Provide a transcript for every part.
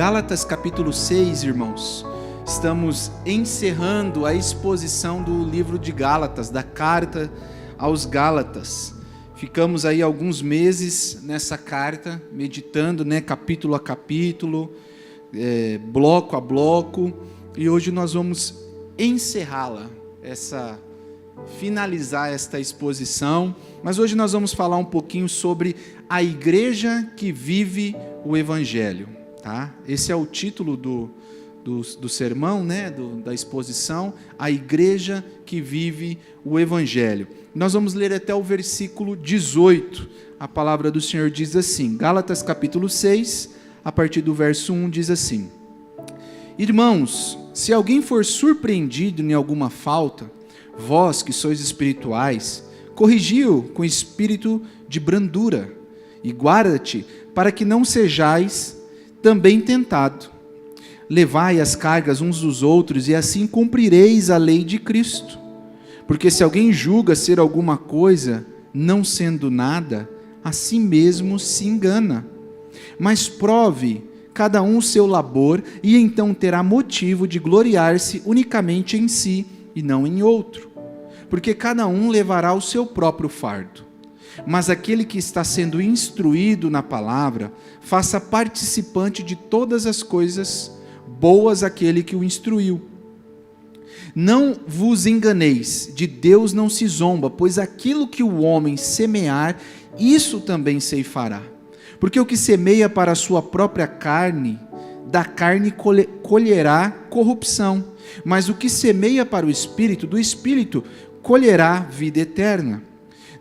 Gálatas capítulo 6, irmãos. Estamos encerrando a exposição do livro de Gálatas, da carta aos Gálatas. Ficamos aí alguns meses nessa carta, meditando, capítulo a capítulo, bloco a bloco, e hoje nós vamos encerrá-la, finalizar esta exposição. Mas hoje nós vamos falar um pouquinho sobre a igreja que vive o Evangelho. Tá? Esse é o título do sermão, da exposição, a igreja que vive o Evangelho. Nós vamos ler até o versículo 18, a palavra do Senhor diz assim, Gálatas capítulo 6, a partir do verso 1, diz assim: Irmãos, se alguém for surpreendido em alguma falta, vós que sois espirituais, corrigi-o com espírito de brandura, e guarda-te para que não sejais também tentado. Levai as cargas uns dos outros, e assim cumprireis a lei de Cristo. Porque se alguém julga ser alguma coisa, não sendo nada, a si mesmo se engana. Mas prove cada um o seu labor, e então terá motivo de gloriar-se unicamente em si, e não em outro. Porque cada um levará o seu próprio fardo. Mas aquele que está sendo instruído na palavra, faça participante de todas as coisas boas aquele que o instruiu. Não vos enganeis, de Deus não se zomba, pois aquilo que o homem semear, isso também ceifará. Porque o que semeia para a sua própria carne, da carne colherá corrupção. Mas o que semeia para o Espírito, do Espírito colherá vida eterna.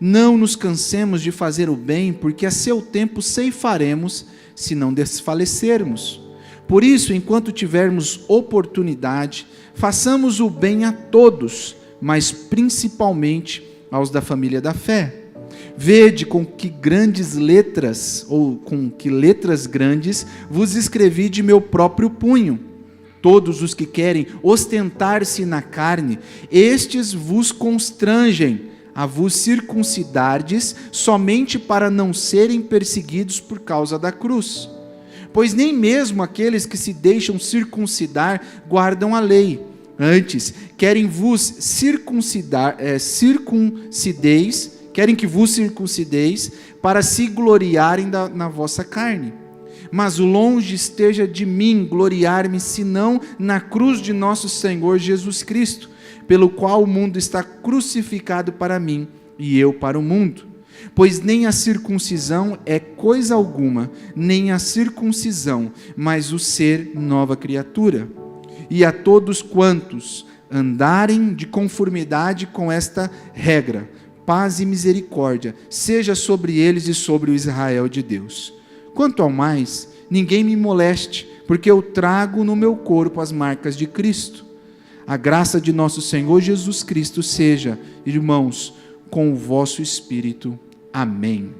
Não nos cansemos de fazer o bem, porque a seu tempo ceifaremos, se não desfalecermos. Por isso, enquanto tivermos oportunidade, façamos o bem a todos, mas principalmente aos da família da fé. Vede com que grandes letras, ou com que letras grandes, vos escrevi de meu próprio punho. Todos os que querem ostentar-se na carne, estes vos constrangem a vos circuncidardes somente para não serem perseguidos por causa da cruz. Pois nem mesmo aqueles que se deixam circuncidar guardam a lei. Antes, querem que vos circuncideis para se gloriarem na vossa carne. Mas longe esteja de mim gloriar-me, senão na cruz de nosso Senhor Jesus Cristo, pelo qual o mundo está crucificado para mim, e eu para o mundo. Pois nem a circuncisão é coisa alguma, nem a circuncisão, mas o ser nova criatura. E a todos quantos andarem de conformidade com esta regra, paz e misericórdia, seja sobre eles e sobre o Israel de Deus. Quanto ao mais, ninguém me moleste, porque eu trago no meu corpo as marcas de Cristo. A graça de nosso Senhor Jesus Cristo seja, irmãos, com o vosso espírito. Amém.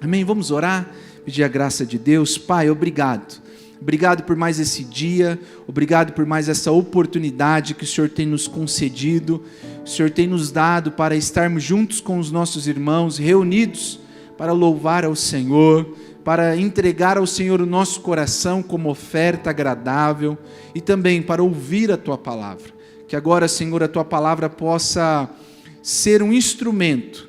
Amém. Vamos orar, pedir a graça de Deus. Pai, obrigado. Obrigado por mais esse dia, obrigado por mais essa oportunidade que o Senhor tem nos concedido, o Senhor tem nos dado para estarmos juntos com os nossos irmãos, reunidos para louvar ao Senhor, para entregar ao Senhor o nosso coração como oferta agradável e também para ouvir a Tua palavra. Que agora, Senhor, a Tua palavra possa ser um instrumento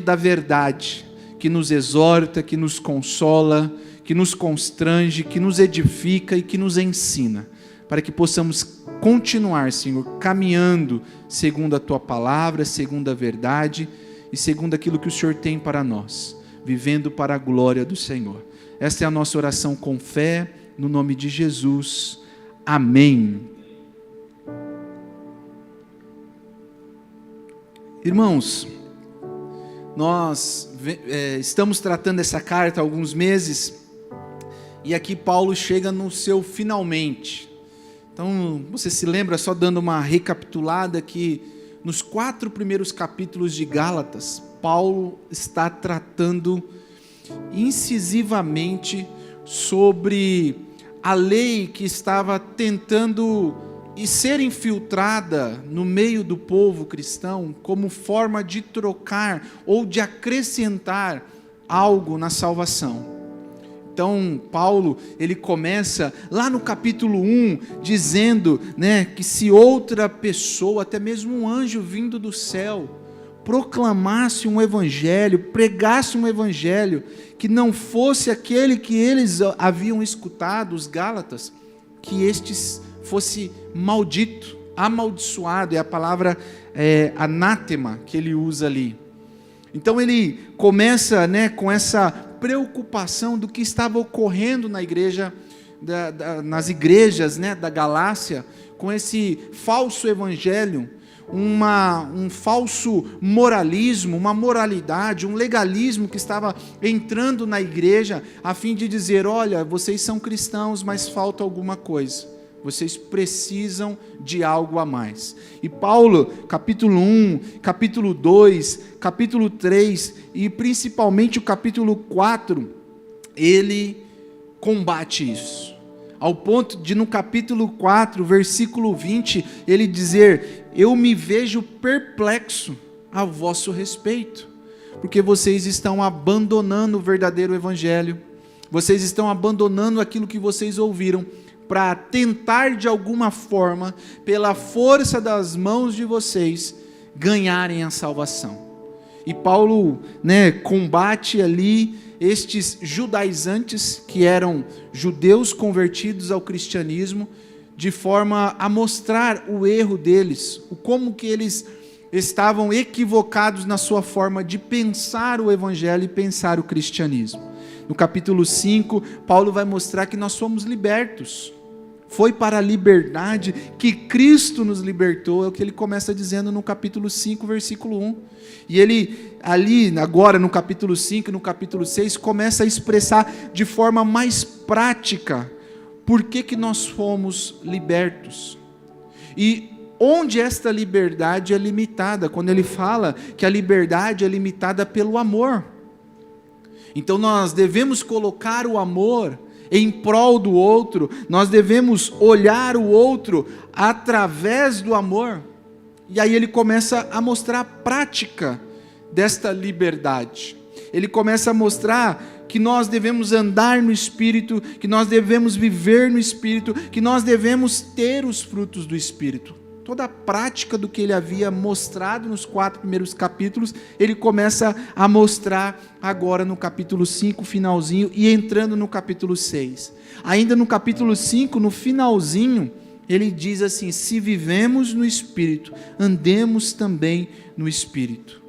da verdade, que nos exorta, que nos consola, que nos constrange, que nos edifica e que nos ensina, para que possamos continuar, Senhor, caminhando segundo a Tua palavra, segundo a verdade e segundo aquilo que o Senhor tem para nós, vivendo para a glória do Senhor. Esta é a nossa oração com fé, no nome de Jesus. Amém. Irmãos, nós estamos tratando essa carta há alguns meses, e aqui Paulo chega no seu finalmente. Então, você se lembra, só dando uma recapitulada, que nos 4 primeiros capítulos de Gálatas, Paulo está tratando incisivamente sobre a lei que estava tentando ser infiltrada no meio do povo cristão como forma de trocar ou de acrescentar algo na salvação. Então, Paulo, ele começa lá no capítulo 1, dizendo, né, que se outra pessoa, até mesmo um anjo vindo do céu, proclamasse um evangelho, pregasse um evangelho, que não fosse aquele que eles haviam escutado, os Gálatas, que estes fosse maldito, amaldiçoado, é a palavra anátema que ele usa ali. Então ele começa, né, com essa preocupação do que estava ocorrendo na igreja, nas igrejas, né, da Galácia, com esse falso evangelho, um falso moralismo, uma moralidade, um legalismo que estava entrando na igreja, a fim de dizer, olha, vocês são cristãos, mas falta alguma coisa. Vocês precisam de algo a mais. E Paulo, capítulo 1, capítulo 2, capítulo 3 e principalmente o capítulo 4, ele combate isso. Ao ponto de no capítulo 4, versículo 20, ele dizer, eu me vejo perplexo a vosso respeito, porque vocês estão abandonando o verdadeiro evangelho, vocês estão abandonando aquilo que vocês ouviram, para tentar de alguma forma, pela força das mãos de vocês, ganharem a salvação. E Paulo, né, combate ali estes judaizantes, que eram judeus convertidos ao cristianismo, de forma a mostrar o erro deles, o como que eles estavam equivocados na sua forma de pensar o evangelho e pensar o cristianismo. No capítulo 5, Paulo vai mostrar que nós somos libertos. Foi para a liberdade que Cristo nos libertou, é o que ele começa dizendo no capítulo 5, versículo 1. E ele, ali, agora no capítulo 5 e no capítulo 6, começa a expressar de forma mais prática por que nós fomos libertos. E onde esta liberdade é limitada, quando ele fala que a liberdade é limitada pelo amor. Então nós devemos colocar o amor em prol do outro, nós devemos olhar o outro através do amor. E aí ele começa a mostrar a prática desta liberdade. Ele começa a mostrar que nós devemos andar no Espírito, que nós devemos viver no Espírito, que nós devemos ter os frutos do Espírito. Toda a prática do que ele havia mostrado nos 4 primeiros capítulos, ele começa a mostrar agora no capítulo 5, finalzinho, e entrando no capítulo 6. Ainda no capítulo 5, no finalzinho, ele diz assim, se vivemos no Espírito, andemos também no Espírito.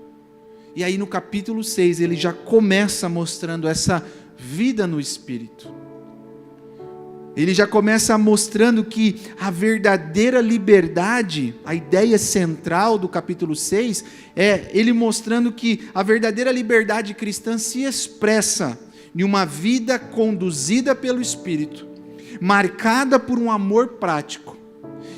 E aí no capítulo 6, ele já começa mostrando essa vida no Espírito. Ele já começa mostrando que a verdadeira liberdade, a ideia central do capítulo 6, é ele mostrando que a verdadeira liberdade cristã se expressa em uma vida conduzida pelo Espírito, marcada por um amor prático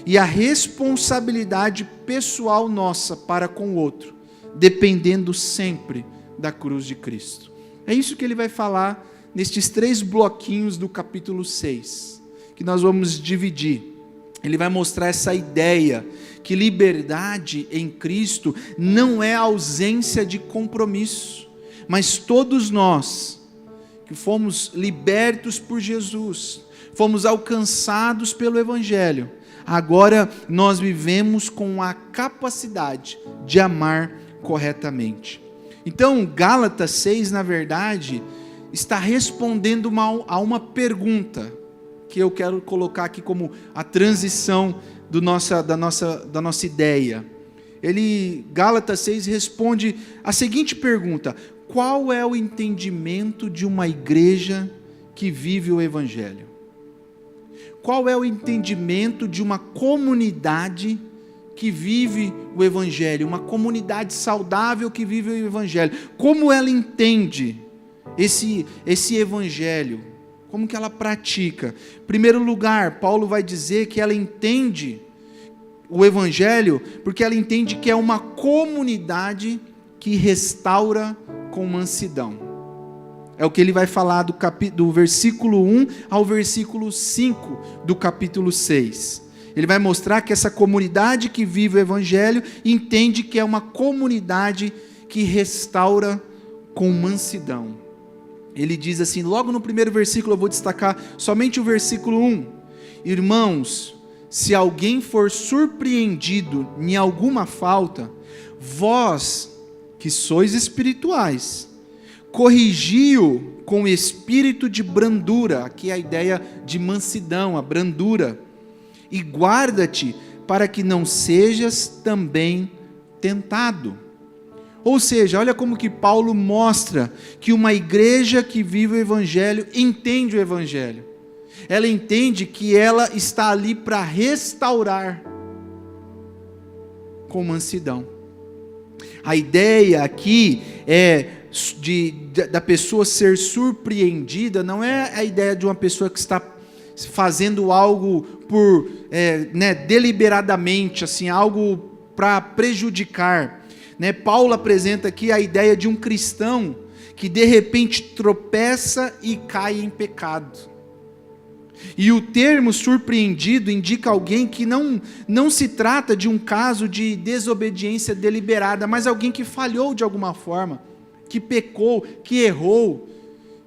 e a responsabilidade pessoal nossa para com o outro, dependendo sempre da cruz de Cristo. É isso que ele vai falar nestes 3 bloquinhos do capítulo 6, que nós vamos dividir. Ele vai mostrar essa ideia que liberdade em Cristo não é ausência de compromisso, mas todos nós que fomos libertos por Jesus, fomos alcançados pelo Evangelho, agora nós vivemos com a capacidade de amar corretamente. Então, Gálatas 6, na verdade, está respondendo a uma pergunta que eu quero colocar aqui como a transição da nossa ideia. Gálatas 6 responde a seguinte pergunta: qual é o entendimento de uma igreja que vive o Evangelho? Qual é o entendimento de uma comunidade que vive o Evangelho? Uma comunidade saudável que vive o Evangelho. Como ela entende esse Evangelho? Como que ela pratica? Em primeiro lugar, Paulo vai dizer que ela entende o Evangelho porque ela entende que é uma comunidade que restaura com mansidão. É o que ele vai falar do versículo 1 ao versículo 5 do capítulo 6. Ele vai mostrar que essa comunidade que vive o Evangelho entende que é uma comunidade que restaura com mansidão. ele diz assim, logo no primeiro versículo, eu vou destacar somente o versículo 1. Irmãos, se alguém for surpreendido em alguma falta, vós, que sois espirituais, corrigi-o com espírito de brandura, aqui é a ideia de mansidão, a brandura, e guarda-te para que não sejas também tentado. Ou seja, olha como que Paulo mostra que uma igreja que vive o Evangelho, entende o Evangelho. Ela entende que ela está ali para restaurar com mansidão. A ideia aqui é da pessoa ser surpreendida, não é a ideia de uma pessoa que está fazendo algo por deliberadamente, assim, algo para prejudicar. Paulo apresenta aqui a ideia de um cristão que de repente tropeça e cai em pecado. E o termo surpreendido indica alguém que não se trata de um caso de desobediência deliberada, mas alguém que falhou de alguma forma, que pecou, que errou,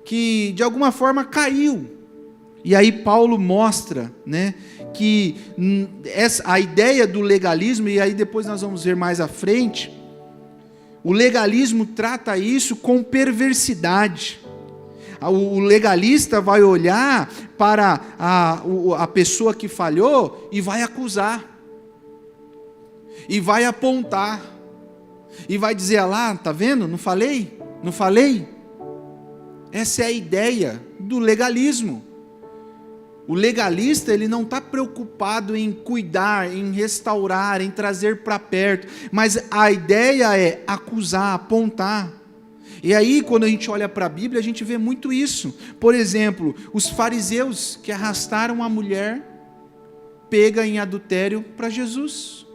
que de alguma forma caiu. E aí Paulo mostra, que a ideia do legalismo, e aí depois nós vamos ver mais à frente, o legalismo trata isso com perversidade. O legalista vai olhar para a pessoa que falhou e vai acusar, e vai apontar, e vai dizer, lá, está vendo? Não falei? Não falei? Essa é a ideia do legalismo. O legalista, ele não está preocupado em cuidar, em restaurar, em trazer para perto, mas a ideia é acusar, apontar. E aí, quando a gente olha para a Bíblia, a gente vê muito isso. Por exemplo, os fariseus que arrastaram a mulher pega em adultério para Jesus.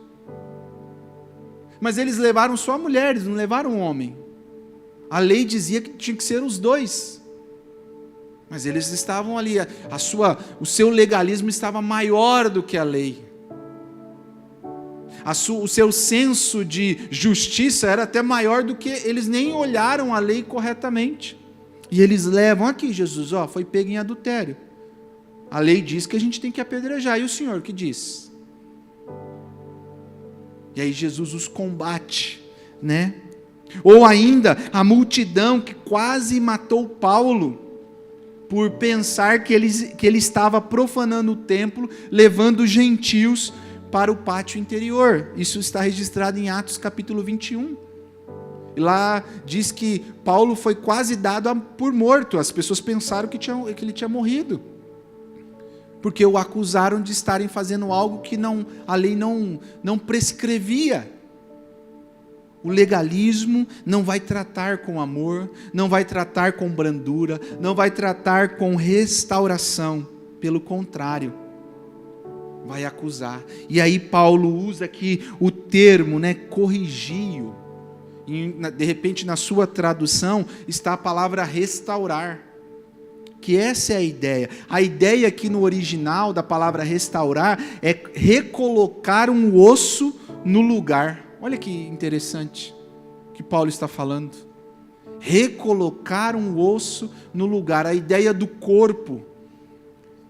Mas eles levaram só a mulher, eles não levaram o homem. A lei dizia que tinha que ser os dois. Mas eles estavam ali, o seu legalismo estava maior do que a lei. O seu senso de justiça era até maior do que eles nem olharam a lei corretamente. E eles levam, aqui Jesus, foi pego em adultério. A lei diz que a gente tem que apedrejar, e o Senhor o que diz? E aí Jesus os combate, Ou ainda, a multidão que quase matou Paulo, por pensar que ele estava profanando o templo, levando os gentios para o pátio interior. Isso está registrado em Atos capítulo 21. Lá diz que Paulo foi quase dado por morto. As pessoas pensaram que ele tinha morrido, porque o acusaram de estarem fazendo algo que a lei não prescrevia. O legalismo não vai tratar com amor, não vai tratar com brandura, não vai tratar com restauração. Pelo contrário, vai acusar. E aí Paulo usa aqui o termo, corrigi-o. De repente na sua tradução está a palavra restaurar. Que essa é a ideia. A ideia aqui no original da palavra restaurar é recolocar um osso no lugar. Olha que interessante que Paulo está falando. Recolocar um osso no lugar. A ideia do corpo,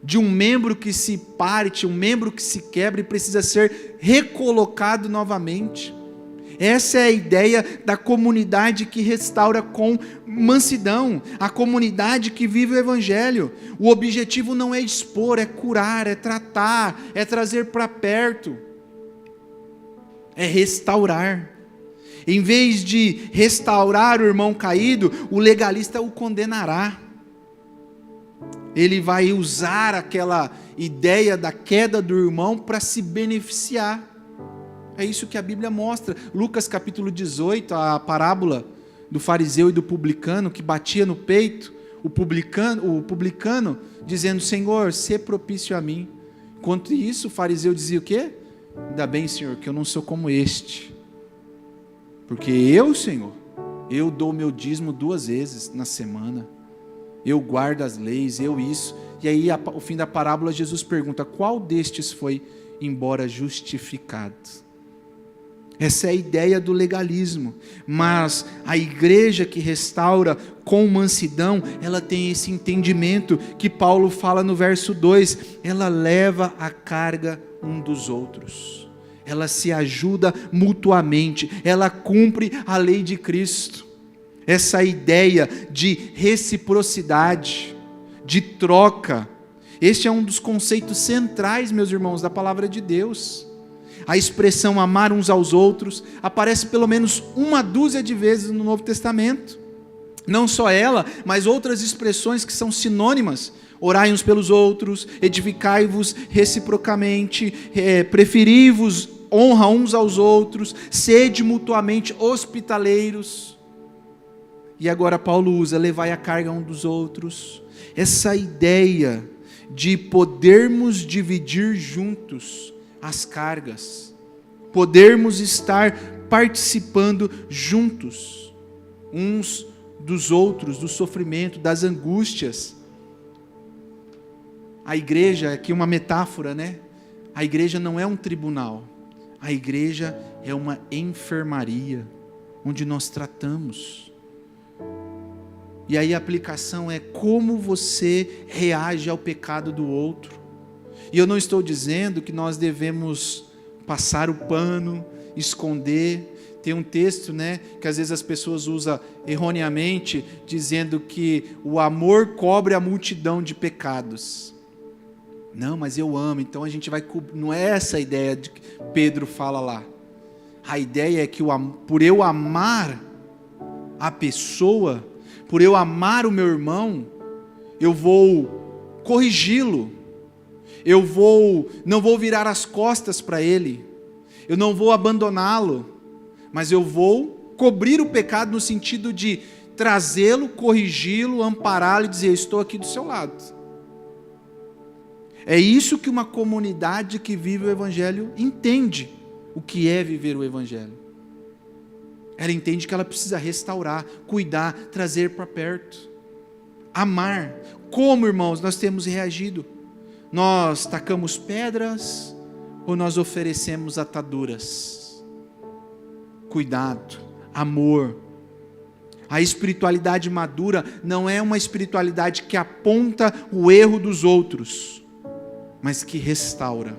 de um membro que se parte, um membro que se quebra e precisa ser recolocado novamente. Essa é a ideia da comunidade que restaura com mansidão, a comunidade que vive o Evangelho. O objetivo não é expor, é curar, é tratar, é trazer para perto, é restaurar. Em vez de restaurar o irmão caído, o legalista o condenará. Ele vai usar aquela ideia da queda do irmão para se beneficiar. É isso que a Bíblia mostra. Lucas capítulo 18, a parábola do fariseu e do publicano que batia no peito, o publicano dizendo, Senhor, sê propício a mim. Enquanto isso, o fariseu dizia o quê? Ainda bem, Senhor, que eu não sou como este. Porque eu, Senhor, eu dou meu dízimo 2 vezes na semana. Eu guardo as leis, eu isso. E aí, ao fim da parábola, Jesus pergunta, qual destes foi embora justificado? Essa é a ideia do legalismo. Mas a igreja que restaura com mansidão, ela tem esse entendimento que Paulo fala no verso 2. Ela leva a carga um dos outros. Ela se ajuda mutuamente. Ela cumpre a lei de Cristo. Essa ideia de reciprocidade, de troca. Este é um dos conceitos centrais, meus irmãos, da palavra de Deus. A expressão amar uns aos outros aparece pelo menos uma dúzia de vezes no Novo Testamento. Não só ela, mas outras expressões que são sinônimas. Orai uns pelos outros, edificai-vos reciprocamente, preferi-vos honra uns aos outros, sede mutuamente hospitaleiros. E agora Paulo usa, levai a carga um dos outros. Essa ideia de podermos dividir juntos as cargas, podermos estar participando juntos, uns dos outros, do sofrimento, das angústias. A igreja, aqui uma metáfora, né? A igreja não é um tribunal, a igreja é uma enfermaria, onde nós tratamos. E aí a aplicação é como você reage ao pecado do outro. E eu não estou dizendo que nós devemos passar o pano, esconder. Tem um texto, né, que às vezes as pessoas usam erroneamente, dizendo que o amor cobre a multidão de pecados. Não, mas eu amo, então a gente vai cobrir. Não é essa a ideia que Pedro fala lá. A ideia é que por eu amar a pessoa, por eu amar o meu irmão, eu vou corrigi-lo. Eu não vou virar as costas para ele, eu não vou abandoná-lo, mas eu vou cobrir o pecado no sentido de trazê-lo, corrigi-lo, ampará-lo e dizer, eu estou aqui do seu lado. É isso que uma comunidade que vive o Evangelho entende, o que é viver o Evangelho. Ela entende que ela precisa restaurar, cuidar, trazer para perto, amar. Como, irmãos, nós temos reagido? Nós tacamos pedras ou nós oferecemos ataduras? Cuidado, amor. A espiritualidade madura não é uma espiritualidade que aponta o erro dos outros, mas que restaura,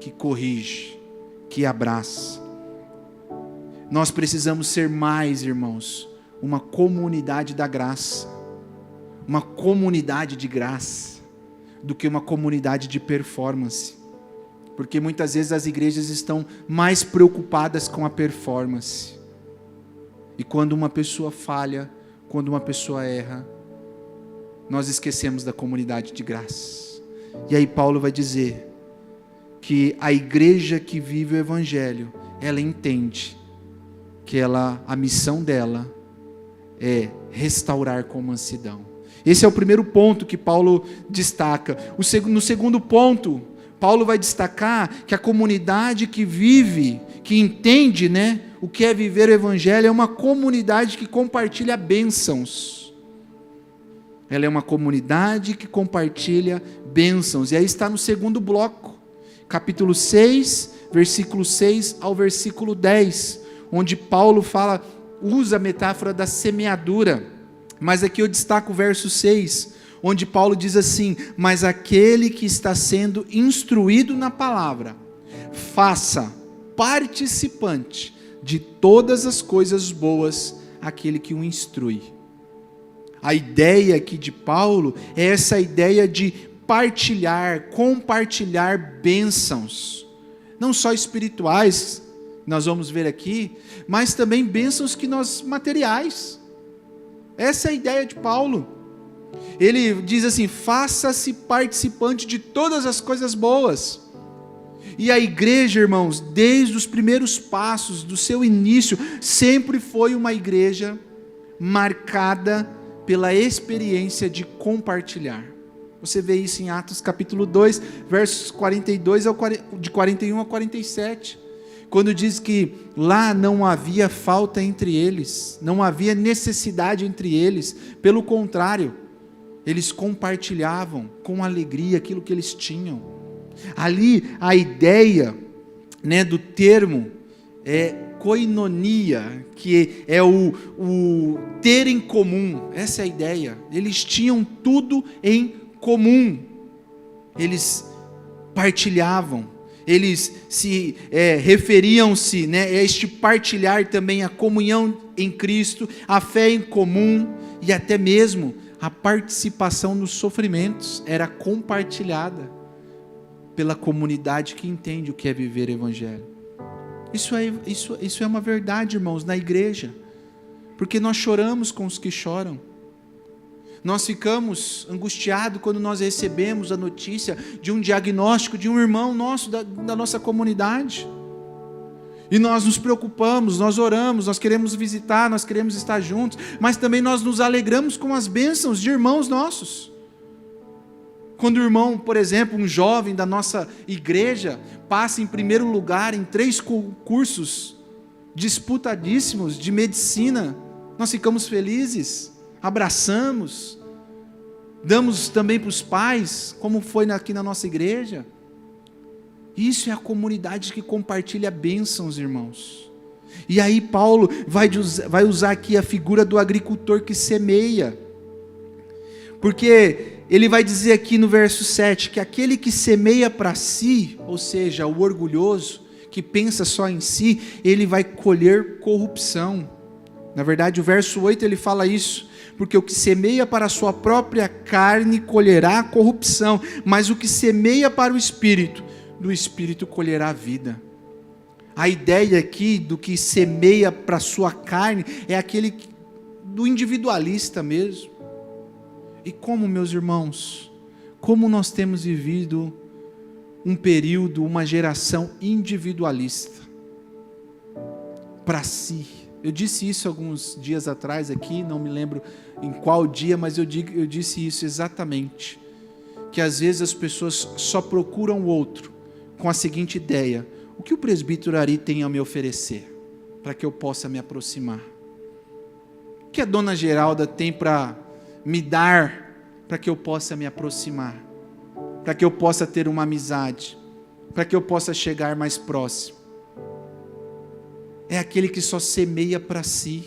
que corrige, que abraça. Nós precisamos ser mais, irmãos, uma comunidade da graça, uma comunidade de graça, do que uma comunidade de performance, porque muitas vezes as igrejas estão mais preocupadas com a performance, e quando uma pessoa falha, quando uma pessoa erra, nós esquecemos da comunidade de graça. E aí Paulo vai dizer que a igreja que vive o Evangelho, ela entende que a missão dela é restaurar com mansidão. Esse é o primeiro ponto que Paulo destaca. No segundo ponto, Paulo vai destacar que a comunidade que vive, que entende, né, o que é viver o Evangelho, é uma comunidade que compartilha bênçãos. Ela é uma comunidade que compartilha bênçãos. E aí está no segundo bloco, capítulo 6, versículo 6 ao versículo 10, onde Paulo usa a metáfora da semeadura. Mas aqui eu destaco o verso 6, onde Paulo diz assim, mas aquele que está sendo instruído na palavra, faça participante de todas as coisas boas aquele que o instrui. A ideia aqui de Paulo é essa ideia de partilhar, compartilhar bênçãos, não só espirituais, nós vamos ver aqui, mas também bênçãos materiais. Essa é a ideia de Paulo. Ele diz assim, faça-se participante de todas as coisas boas. E a igreja, irmãos, desde os primeiros passos do seu início, sempre foi uma igreja marcada pela experiência de compartilhar. Você vê isso em Atos capítulo 2, versos 42 de 41 a 47. Quando diz que lá não havia falta entre eles, não havia necessidade entre eles, pelo contrário, eles compartilhavam com alegria aquilo que eles tinham. Ali a ideia, né, do termo é koinonia, que é o ter em comum. Essa é a ideia. Eles tinham tudo em comum. Eles partilhavam. Eles se referiam-se, né, a este partilhar também a comunhão em Cristo, a fé em comum e até mesmo a participação nos sofrimentos era compartilhada pela comunidade que entende o que é viver o Evangelho. Isso é uma verdade, irmãos, na igreja, porque nós choramos com os que choram. Nós ficamos angustiados quando nós recebemos a notícia de um diagnóstico de um irmão nosso, da nossa comunidade. E nós nos preocupamos, nós oramos, nós queremos visitar, nós queremos estar juntos, mas também nós nos alegramos com as bênçãos de irmãos nossos. Quando o irmão, por exemplo, um jovem da nossa igreja, passa em primeiro lugar em 3 cursos disputadíssimos de medicina, nós ficamos felizes, abraçamos, damos também para os pais, como foi aqui na nossa igreja. Isso é a comunidade que compartilha bênçãos, irmãos. E aí Paulo vai usar aqui a figura do agricultor que semeia, porque ele vai dizer aqui no verso 7, que aquele que semeia para si, ou seja, o orgulhoso, que pensa só em si, ele vai colher corrupção. Na verdade, o verso 8 ele fala isso, porque o que semeia para a sua própria carne colherá corrupção, mas o que semeia para o Espírito, do Espírito colherá a vida. A ideia aqui do que semeia para a sua carne é aquele do individualista mesmo. E como, meus irmãos, como nós temos vivido um período, uma geração individualista, para si. Eu disse isso alguns dias atrás aqui, não me lembro em qual dia, mas eu disse isso exatamente, que às vezes as pessoas só procuram o outro com a seguinte ideia: o que o presbítero Ari tem a me oferecer, para que eu possa me aproximar? O que a dona Geralda tem para me dar, para que eu possa me aproximar, para que eu possa ter uma amizade, para que eu possa chegar mais próximo? É aquele que só semeia para si,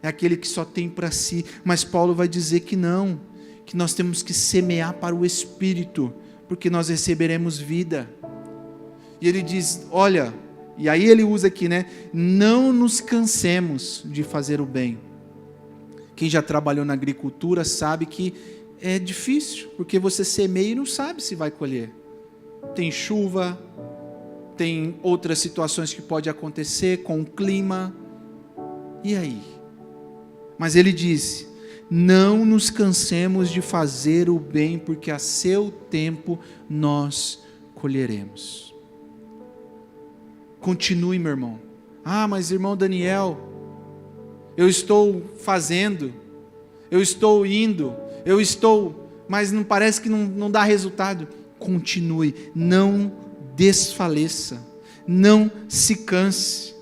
é aquele que só tem para si. Mas Paulo vai dizer que não, que nós temos que semear para o Espírito, porque nós receberemos vida. E ele diz, olha, e aí ele usa aqui, né? Não nos cansemos de fazer o bem. Quem já trabalhou na agricultura sabe que é difícil, porque você semeia e não sabe se vai colher. Tem chuva, tem outras situações que podem acontecer com o clima. E aí? Mas ele disse, não nos cansemos de fazer o bem, porque a seu tempo nós colheremos. Continue, meu irmão. Ah, mas irmão Daniel, eu estou fazendo, eu estou indo, mas não parece que não dá resultado. Continue, não desfaleça, não se canse,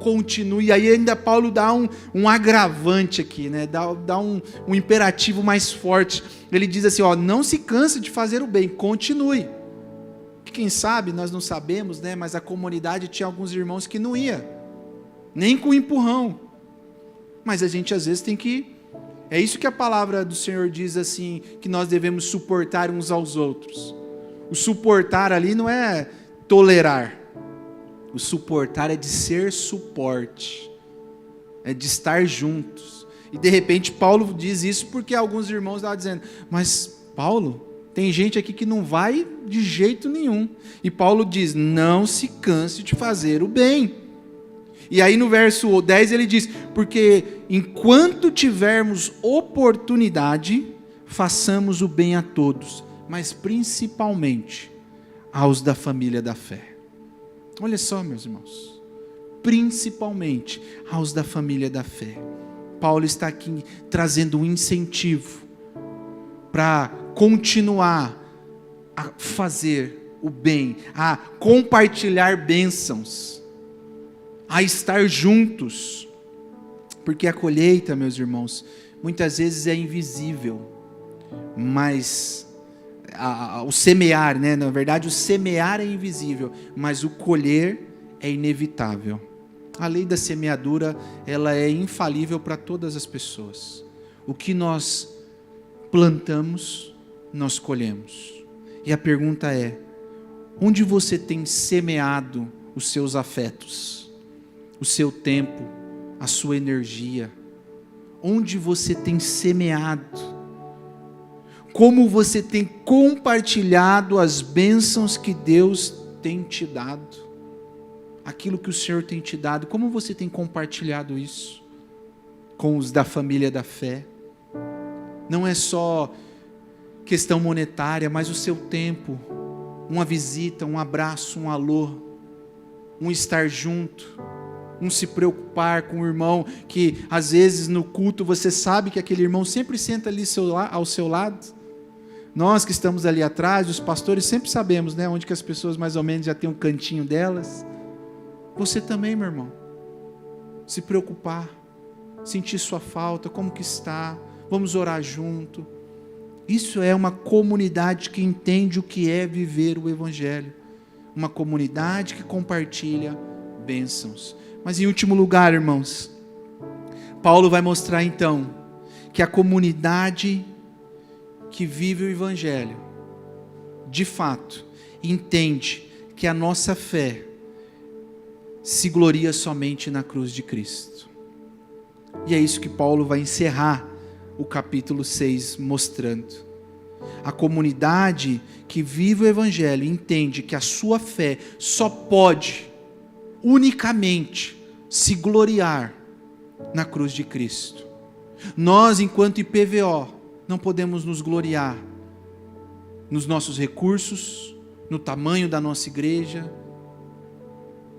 continue. E aí ainda Paulo dá um agravante aqui, né? dá um imperativo mais forte. Ele diz assim, não se canse de fazer o bem, continue. Quem sabe, nós não sabemos, né? Mas a comunidade tinha alguns irmãos que não ia, nem com empurrão. Mas a gente às vezes tem que... É isso que a palavra do Senhor diz assim, que nós devemos suportar uns aos outros. O suportar ali não é tolerar. O suportar é de ser suporte. É de estar juntos. E de repente Paulo diz isso porque alguns irmãos estavam dizendo, mas Paulo, tem gente aqui que não vai de jeito nenhum. E Paulo diz, não se canse de fazer o bem. E aí no verso 10 ele diz, porque enquanto tivermos oportunidade, façamos o bem a todos, mas principalmente aos da família da fé. Olha só, meus irmãos, principalmente aos da família da fé. Paulo está aqui trazendo um incentivo para continuar a fazer o bem, a compartilhar bênçãos, a estar juntos, porque a colheita, meus irmãos, muitas vezes é invisível, mas o semear, né? Na verdade o semear é invisível, mas o colher é inevitável. A lei da semeadura, ela é infalível para todas as pessoas. O que nós plantamos, nós colhemos. E a pergunta é: onde você tem semeado os seus afetos, o seu tempo, a sua energia? Onde você tem semeado? Como você tem compartilhado as bênçãos que Deus tem te dado? Aquilo que o Senhor tem te dado, como você tem compartilhado isso com os da família da fé? Não é só questão monetária, mas o seu tempo, uma visita, um abraço, um alô, um estar junto, um se preocupar com o irmão que às vezes no culto você sabe que aquele irmão sempre senta ali ao seu lado. Nós que estamos ali atrás, os pastores sempre sabemos, né, onde que as pessoas mais ou menos já têm um cantinho delas. Você também, meu irmão, se preocupar, sentir sua falta, como que está, vamos orar junto. Isso é uma comunidade que entende o que é viver o Evangelho, uma comunidade que compartilha bênçãos. Mas em último lugar, irmãos, Paulo vai mostrar então que a comunidade que vive o Evangelho, de fato, entende que a nossa fé se gloria somente na cruz de Cristo. E é isso que Paulo vai encerrar o capítulo 6 mostrando. A comunidade que vive o Evangelho entende que a sua fé só pode, unicamente, se gloriar na cruz de Cristo. Nós, enquanto IPVO, não podemos nos gloriar nos nossos recursos, no tamanho da nossa igreja,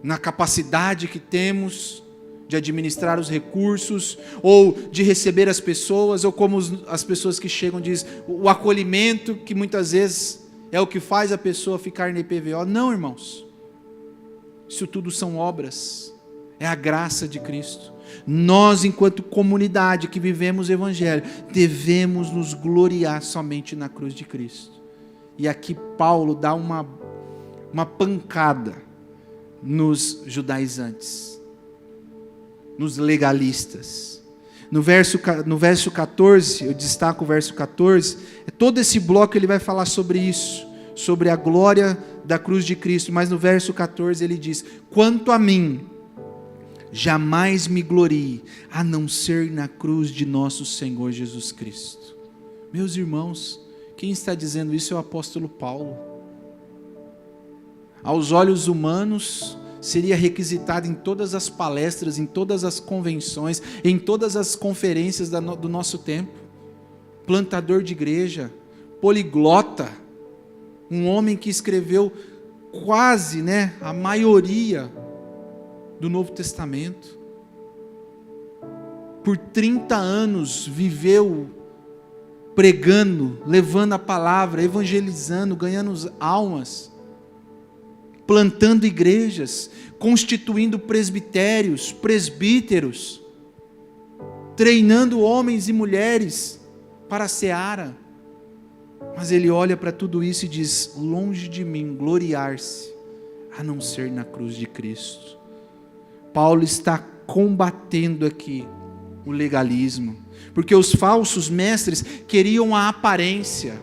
na capacidade que temos de administrar os recursos, ou de receber as pessoas, ou como as pessoas que chegam dizem, o acolhimento, que muitas vezes é o que faz a pessoa ficar na IPVO. Não, irmãos, isso tudo são obras, é a graça de Cristo. Nós, enquanto comunidade que vivemos o Evangelho, devemos nos gloriar somente na cruz de Cristo. E aqui Paulo dá uma pancada nos judaizantes, nos legalistas. No verso 14, eu destaco o verso 14, todo esse bloco ele vai falar sobre isso, sobre a glória da cruz de Cristo, mas no verso 14 ele diz: quanto a mim, jamais me glorie, a não ser na cruz de nosso Senhor Jesus Cristo. Meus irmãos, quem está dizendo isso é o apóstolo Paulo. Aos olhos humanos, seria requisitado em todas as palestras, em todas as convenções, em todas as conferências do nosso tempo. Plantador de igreja, poliglota, um homem que escreveu quase, a maioria do Novo Testamento. Por 30 anos viveu pregando, levando a palavra, evangelizando, ganhando almas, plantando igrejas, constituindo presbitérios, presbíteros, treinando homens e mulheres para a seara. Mas ele olha para tudo isso e diz: longe de mim gloriar-se, a não ser na cruz de Cristo. Paulo está combatendo aqui o legalismo, porque os falsos mestres queriam a aparência,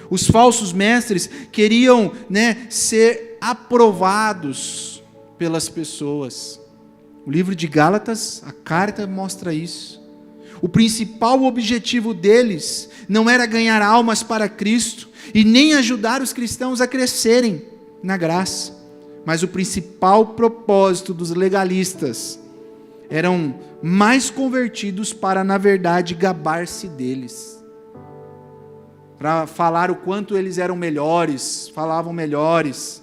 os falsos mestres queriam, ser aprovados pelas pessoas. O livro de Gálatas, a carta mostra isso. O principal objetivo deles não era ganhar almas para Cristo e nem ajudar os cristãos a crescerem na graça, mas o principal propósito dos legalistas eram mais convertidos para, na verdade, gabar-se deles, para falar o quanto eles eram melhores, falavam melhores.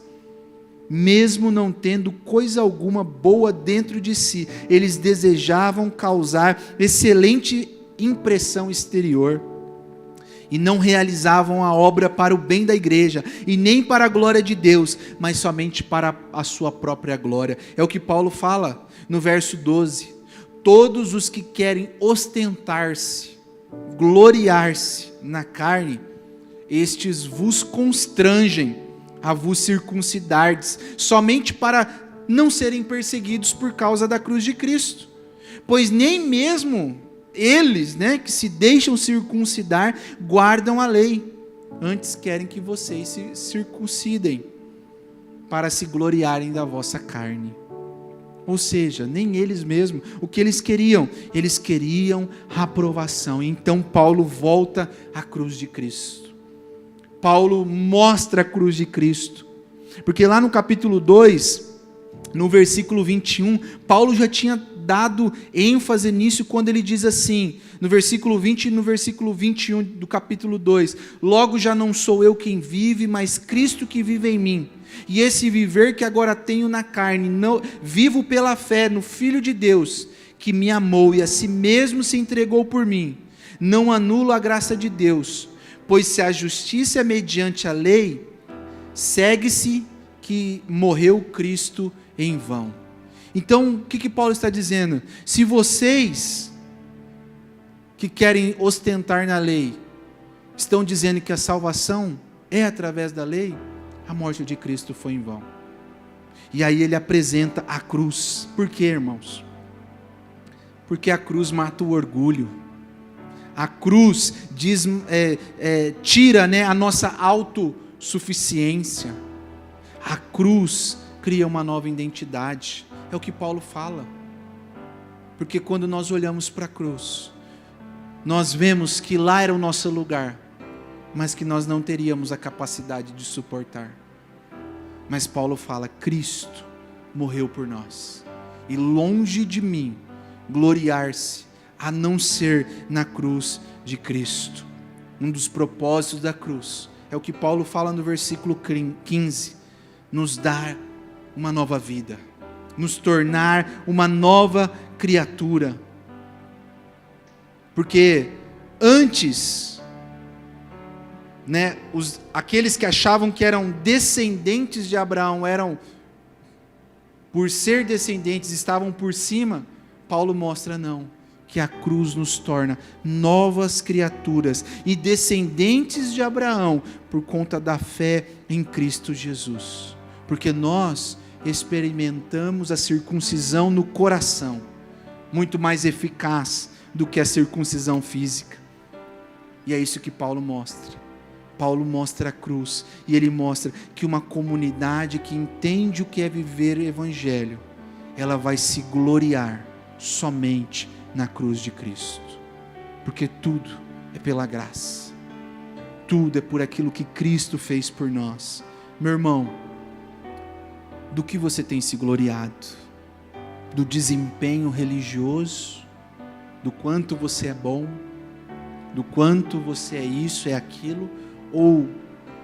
Mesmo não tendo coisa alguma boa dentro de si, eles desejavam causar excelente impressão exterior, e não realizavam a obra para o bem da igreja, e nem para a glória de Deus, mas somente para a sua própria glória. É o que Paulo fala no verso 12: todos os que querem ostentar-se, gloriar-se na carne, estes vos constrangem a vos circuncidardes, somente para não serem perseguidos por causa da cruz de Cristo. Pois nem mesmo eles, que se deixam circuncidar, guardam a lei. Antes querem que vocês se circuncidem, para se gloriarem da vossa carne. Ou seja, nem eles mesmos, o que eles queriam a aprovação. Então Paulo volta à cruz de Cristo. Paulo mostra a cruz de Cristo. Porque lá no capítulo 2, no versículo 21, Paulo já tinha dado ênfase nisso quando ele diz assim, no versículo 20 e no versículo 21 do capítulo 2, logo já não sou eu quem vive, mas Cristo que vive em mim. E esse viver que agora tenho na carne, vivo pela fé no Filho de Deus, que me amou e a si mesmo se entregou por mim. Não anulo a graça de Deus, pois se a justiça é mediante a lei, segue-se que morreu Cristo em vão. Então, o que Paulo está dizendo? Se vocês que querem ostentar na lei estão dizendo que a salvação é através da lei, a morte de Cristo foi em vão. E aí ele apresenta a cruz. Por quê, irmãos? Porque a cruz mata o orgulho. A cruz tira a nossa autossuficiência. A cruz cria uma nova identidade. É o que Paulo fala. Porque quando nós olhamos para a cruz, nós vemos que lá era o nosso lugar, mas que nós não teríamos a capacidade de suportar. Mas Paulo fala, Cristo morreu por nós. E longe de mim gloriar-se, a não ser na cruz de Cristo. Um dos propósitos da cruz é o que Paulo fala no versículo 15, nos dar uma nova vida, nos tornar uma nova criatura. Porque antes, aqueles que achavam que eram descendentes de Abraão, por ser descendentes, estavam por cima. Paulo mostra não, que a cruz nos torna novas criaturas e descendentes de Abraão por conta da fé em Cristo Jesus. Porque nós experimentamos a circuncisão no coração, muito mais eficaz do que a circuncisão física. E é isso que Paulo mostra. Paulo mostra a cruz, e ele mostra que uma comunidade que entende o que é viver o Evangelho, ela vai se gloriar somente na cruz de Cristo. Porque tudo é pela graça. Tudo é por aquilo que Cristo fez por nós. Meu irmão, do que você tem se gloriado? Do desempenho religioso? Do quanto você é bom? Do quanto você é isso, é aquilo? Ou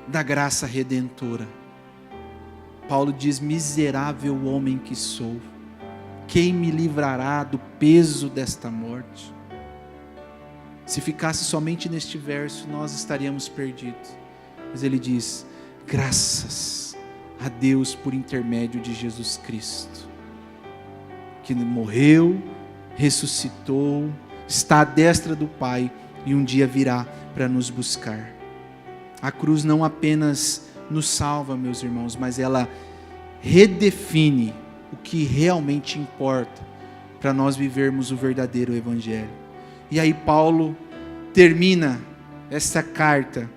da graça redentora? Paulo diz, miserável homem que sou, quem me livrará do peso desta morte? Se ficasse somente neste verso, nós estaríamos perdidos. Mas ele diz, graças a Deus por intermédio de Jesus Cristo, que morreu, ressuscitou, está à destra do Pai e um dia virá para nos buscar. A cruz não apenas nos salva, meus irmãos, mas ela redefine o que realmente importa para nós vivermos o verdadeiro Evangelho. E aí Paulo termina essa carta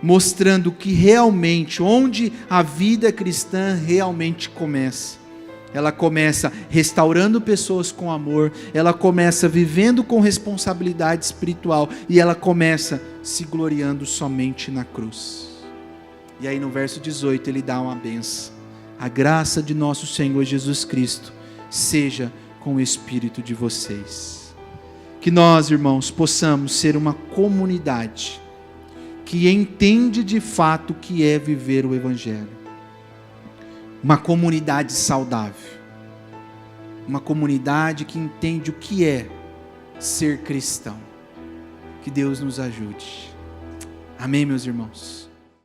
mostrando que realmente, onde a vida cristã realmente começa. Ela começa restaurando pessoas com amor, ela começa vivendo com responsabilidade espiritual e ela começa se gloriando somente na cruz. E aí no verso 18 ele dá uma bênção. A graça de nosso Senhor Jesus Cristo seja com o espírito de vocês. Que nós, irmãos, possamos ser uma comunidade que entende de fato o que é viver o Evangelho. Uma comunidade saudável. Uma comunidade que entende o que é ser cristão. Que Deus nos ajude. Amém, meus irmãos?